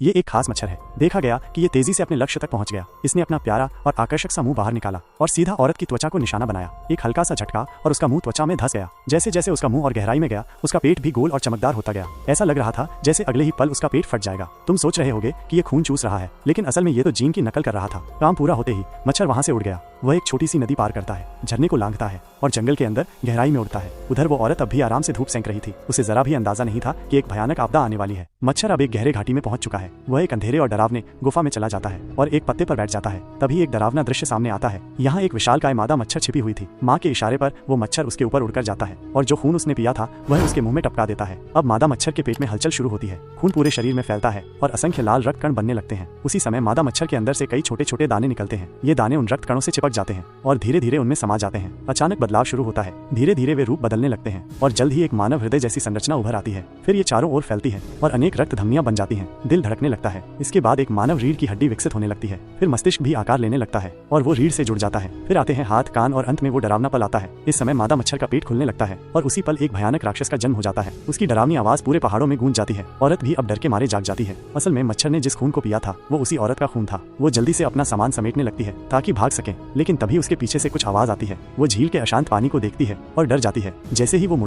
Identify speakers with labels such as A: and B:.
A: ये एक खास मच्छर है। देखा गया कि ये तेजी से अपने लक्ष्य तक पहुंच गया। इसने अपना प्यारा और आकर्षक सा मुंह बाहर निकाला और सीधा औरत की त्वचा को निशाना बनाया। एक हल्का सा झटका और उसका मुंह त्वचा में धंस गया। जैसे जैसे उसका मुंह और गहराई में गया, उसका पेट भी गोल और चमकदार होता गया। ऐसा लग रहा था जैसे अगले ही पल उसका पेट फट जाएगा। तुम सोच रहे होगे कि ये खून चूस रहा है, लेकिन असल में ये तो जीन की नकल कर रहा था। काम पूरा होते ही मच्छर वहां से उड़ गया। वह एक छोटी सी नदी पार करता है, झरने को लांघता है और जंगल के अंदर गहराई में उड़ता है। उधर वो औरत अब भी आराम से धूप सेंक रही थी। उसे जरा भी अंदाजा नहीं था कि एक भयानक आपदा आने वाली है। मच्छर अब एक गहरे घाटी में पहुंच चुका है। वह एक अंधेरे और डरावने गुफा में चला जाता है और एक पत्ते पर बैठ जाता है। तभी एक डरावना दृश्य सामने आता है। यहाँ एक विशालकाय मादा मच्छर छिपी हुई थी। माँ के इशारे पर वो मच्छर उसके ऊपर उड़कर जाता है और जो खून उसने पिया था वह उसके मुंह में टपका देता है। अब मादा मच्छर के पेट में हलचल शुरू होती है। खून पूरे शरीर में फैलता है और असंख्य लाल रक्त कण बनने लगते हैं। उसी समय मादा मच्छर के अंदर से कई छोटे छोटे दाने निकलते हैं। ये दाने उन रक्त कणों से चिपक जाते हैं और धीरे धीरे उनमें समा जाते हैं। अचानक बदलाव शुरू होता है। धीरे धीरे वे रूप बदलने लगते हैं और जल्द ही एक मानव हृदय जैसी संरचना उभर आती है। फिर ये चारों ओर फैलती है और अनेक रक्त धमनियां बन जाती हैं। दिल धड़कने लगता है। इसके बाद एक मानव रीढ़ की हड्डी विकसित होने लगती है। फिर मस्तिष्क भी आकार लेने लगता है और वो रीढ़ से जुड़ जाता है। फिर आते हैं हाथ, कान और अंत में वो डरावना पल आता है। इस समय मादा मच्छर का पेट खुलने लगता है और उसी पल एक भयानक राक्षस का जन्म हो जाता है। उसकी डरावनी आवाज पूरे पहाड़ों में गूंज जाती है। औरत भी अब डर के मारे जाग जाती है। असल में मच्छर ने जिस खून को पिया था वो उसी औरत का खून था। वो जल्दी से अपना सामान समेटने लगती है ताकि भाग सके, लेकिन तभी उसके पीछे से कुछ आवाज आती है। वो झील के अशांत पानी को देखती है और डर जाती है। जैसे ही वो